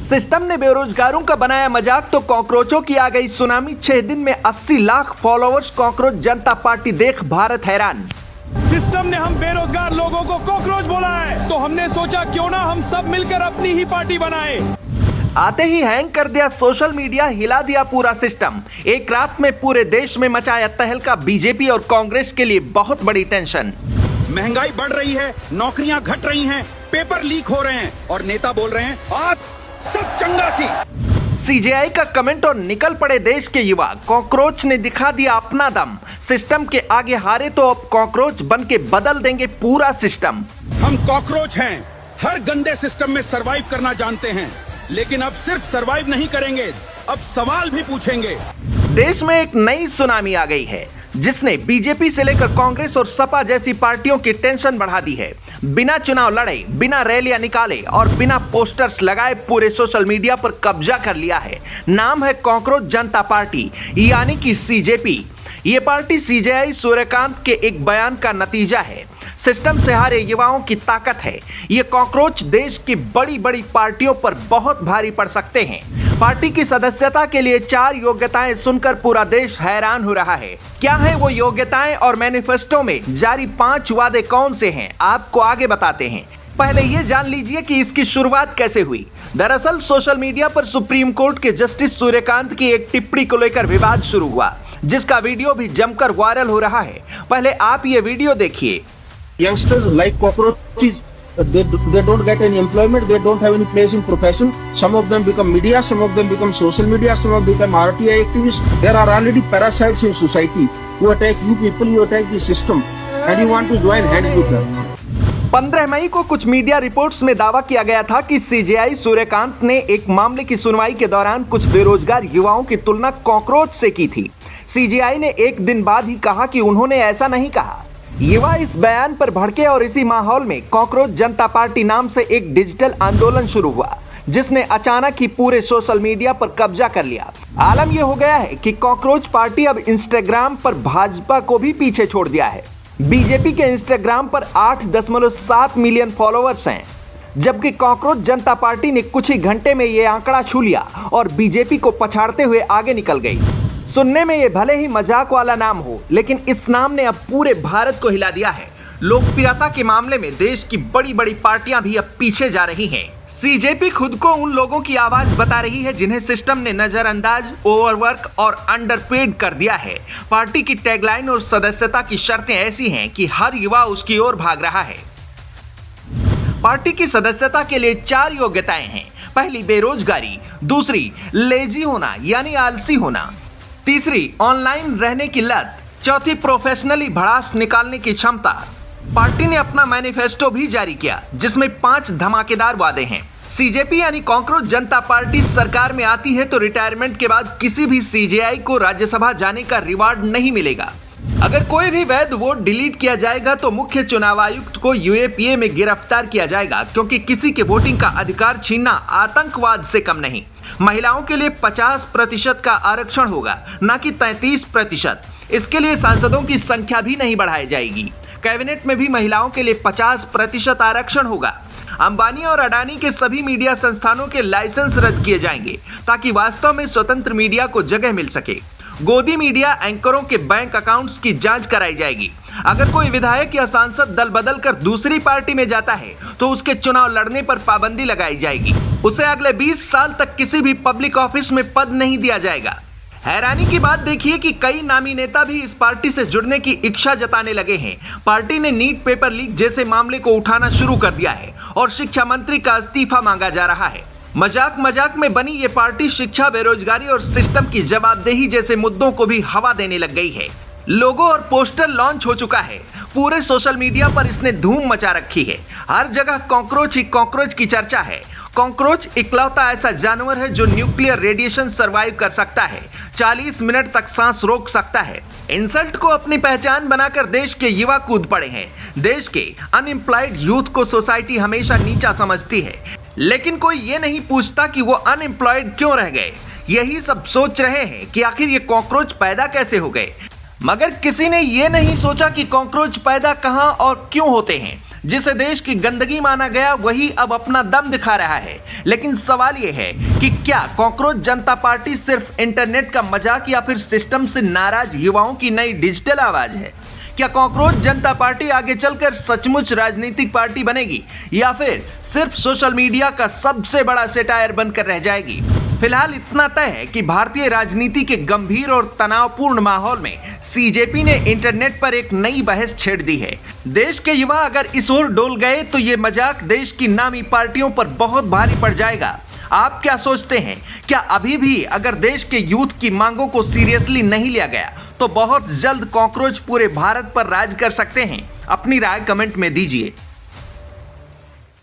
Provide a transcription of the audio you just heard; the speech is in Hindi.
सिस्टम ने बेरोजगारों का बनाया मजाक तो कॉकरोचों की आ गई सुनामी। 6 दिन में 80 लाख फॉलोअर्स, कॉकरोच जनता पार्टी देख भारत हैरान। सिस्टम ने हम बेरोजगार लोगों को कॉकरोच बोला है, तो हमने सोचा क्यों ना हम सब मिलकर अपनी ही पार्टी बनाए। आते ही हैंग कर दिया सोशल मीडिया, हिला दिया पूरा सिस्टम। एक रात में पूरे देश में मचाया तहलका। बीजेपी और कांग्रेस के लिए बहुत बड़ी टेंशन। महंगाई बढ़ रही है, नौकरियां घट रही हैं, पेपर लीक हो रहे हैं और नेता बोल रहे हैं आज सब चंगा सी। सीजेआई का कमेंट और निकल पड़े देश के युवा। कॉकरोच ने दिखा दिया अपना दम। सिस्टम के आगे हारे तो अब कॉकरोच बन के बदल देंगे पूरा सिस्टम। हम कॉकरोच हैं, हर गंदे सिस्टम में सरवाइव करना जानते हैं, लेकिन अब सिर्फ सरवाइव नहीं करेंगे, अब सवाल भी पूछेंगे। देश में एक नई सुनामी आ गई है जिसने बीजेपी से लेकर कांग्रेस और सपा जैसी पार्टियों की टेंशन बढ़ा दी है। बिना चुनाव लड़े, बिना रैलियां निकाले और बिना पोस्टर्स लगाए पूरे सोशल मीडिया पर कब्जा कर लिया है। नाम है कॉकरोच जनता पार्टी यानी कि सीजेपी। ये पार्टी सीजेआई सूर्यकांत के एक बयान का नतीजा है। सिस्टम से हारे युवाओं की ताकत है। ये कॉकरोच देश की बड़ी बड़ी पार्टियों पर बहुत भारी पड़ सकते हैं। पार्टी की सदस्यता के लिए 4 योग्यताएं सुनकर पूरा देश हैरान हो रहा है। क्या है वो योग्यताएं और मैनिफेस्टो में जारी 5 वादे कौन से हैं, आपको आगे बताते हैं। पहले ये जान लीजिए कि इसकी शुरुआत कैसे हुई। दरअसल सोशल मीडिया पर सुप्रीम कोर्ट के जस्टिस सूर्यकांत की एक टिप्पणी को लेकर विवाद शुरू हुआ, जिसका वीडियो भी जमकर वायरल हो रहा है। पहले आप ये वीडियो देखिए। Youngsters like cockroaches, they don't get any employment, they don't have any place in profession. Some of them become media, some of them become social media, some of them become RTI activists. There are already parasites in society who attack you people, you attack the system, and you want to join hands with them. 15 मई को कुछ मीडिया रिपोर्ट्स में दावा किया गया था कि सीजेआई सूर्यकांत ने एक मामले की सुनवाई के दौरान कुछ बेरोजगार युवाओं की तुलना कॉकरोच से की थी। सीजेआई ने एक दिन बाद ही कहा कि उन्होंने ऐसा नहीं कहा। युवा इस बयान पर भड़के और इसी माहौल में कॉकरोच जनता पार्टी नाम से एक डिजिटल आंदोलन शुरू हुआ, जिसने अचानक ही पूरे सोशल मीडिया पर कब्जा कर लिया। आलम यह हो गया है कि कॉकरोच पार्टी अब इंस्टाग्राम पर भाजपा को भी पीछे छोड़ दिया है। बीजेपी के इंस्टाग्राम पर 8.7 मिलियन फॉलोअर्स हैं, जबकि कॉकरोच जनता पार्टी ने कुछ ही घंटे में ये आंकड़ा छू लिया और बीजेपी को पछाड़ते हुए आगे निकल गई। सुनने में ये भले ही मजाक वाला नाम हो, लेकिन इस नाम ने अब पूरे भारत को हिला दिया है। लोकप्रियता के मामले में देश की बड़ी बड़ी पार्टियां भी अब पीछे जा रही हैं। सीजेपी खुद को उन लोगों की आवाज बता रही है जिन्हें सिस्टम ने नजरअंदाज, ओवरवर्क और अंडरपेड कर दिया है। पार्टी की टैगलाइन और सदस्यता की शर्तें ऐसी हैं कि हर युवा उसकी ओर भाग रहा है। पार्टी की सदस्यता के लिए 4 योग्यताएं हैं। पहली, बेरोजगारी। दूसरी, लेजी होना यानी आलसी होना। तीसरी, ऑनलाइन रहने की लत। चौथी, प्रोफेशनली भड़ास निकालने की क्षमता। पार्टी ने अपना मैनिफेस्टो भी जारी किया, जिसमें 5 धमाकेदार वादे हैं। सीजेपी यानी कॉकरोच जनता पार्टी सरकार में आती है तो रिटायरमेंट के बाद किसी भी सीजेआई को राज्यसभा जाने का रिवार्ड नहीं मिलेगा। अगर कोई भी वैध वोट डिलीट किया जाएगा तो मुख्य चुनाव आयुक्त को यूएपीए में गिरफ्तार किया जाएगा, क्योंकि किसी के वोटिंग का अधिकार छीनना आतंकवाद से कम नहीं। महिलाओं के लिए 50% का आरक्षण होगा, न कि 33%। इसके लिए सांसदों की संख्या भी नहीं बढ़ाई जाएगी। कैबिनेट में भी महिलाओं के लिए 50% आरक्षण होगा। अंबानी और अडानी के सभी मीडिया संस्थानों के लाइसेंस रद्द किए जाएंगे, ताकि वास्तव में स्वतंत्र मीडिया को जगह मिल सके। गोदी मीडिया एंकरों के बैंक अकाउंट्स की जांच कराई जाएगी। अगर कोई विधायक या सांसद दल बदल कर दूसरी पार्टी में जाता है तो उसके चुनाव लड़ने पर पाबंदी लगाई जाएगी। उसे अगले 20 साल तक किसी भी पब्लिक ऑफिस में पद नहीं दिया जाएगा। हैरानी की बात देखिए कि कई नामी नेता भी इस पार्टी से जुड़ने की इच्छा जताने लगे हैं। पार्टी ने नीट पेपर लीक जैसे मामले को उठाना शुरू कर दिया है और शिक्षा मंत्री का इस्तीफा मांगा जा रहा है। मजाक मजाक में बनी ये पार्टी शिक्षा, बेरोजगारी और सिस्टम की जवाबदेही जैसे मुद्दों को भी हवा देने लग गई है। लोगो और पोस्टर लॉन्च हो चुका है। पूरे सोशल मीडिया पर इसने धूम मचा रखी है। हर जगह कॉकरोच ही कॉकरोच की चर्चा है। कॉकरोच इकलौता ऐसा जानवर है जो न्यूक्लियर रेडिएशन सरवाइव कर सकता है, 40 मिनट तक सांस रोक सकता है। इंसल्ट को अपनी पहचान बनाकर देश के युवा कूद पड़े हैं। देश के अनएम्प्लॉयड यूथ को सोसाइटी हमेशा नीचा समझती है, लेकिन कोई ये नहीं पूछता कि वो अनएम्प्लॉयड क्यों रह गए। यही सब सोच रहे हैं कि आखिर ये कॉकरोच पैदा कैसे हो गए, मगर किसी ने ये नहीं सोचा कि कॉकरोच पैदा कहां और क्यों होते हैं। जिसे देश की गंदगी माना गया वही अब अपना दम दिखा रहा है। लेकिन सवाल यह है कि क्या कॉकरोच जनता पार्टी सिर्फ इंटरनेट का मजाक या फिर सिस्टम से नाराज युवाओं की नई डिजिटल आवाज है? क्या कॉकरोच जनता पार्टी आगे चलकर सचमुच राजनीतिक पार्टी बनेगी या फिर सिर्फ सोशल मीडिया का सबसे बड़ा सेटायर बनकर रह जाएगी? फिलहाल इतना तय है कि भारतीय राजनीति के गंभीर और तनावपूर्ण माहौल में सीजेपी ने इंटरनेट पर एक नई बहस छेड़ दी है। देश के युवा अगर इस ओर डोल गए तो ये मजाक देश की नामी पार्टियों पर बहुत भारी पड़ जाएगा। आप क्या सोचते हैं? क्या अभी भी अगर देश के यूथ की मांगों को सीरियसली नहीं लिया गया तो बहुत जल्द कॉकरोच पूरे भारत पर राज कर सकते हैं? अपनी राय कमेंट में दीजिए।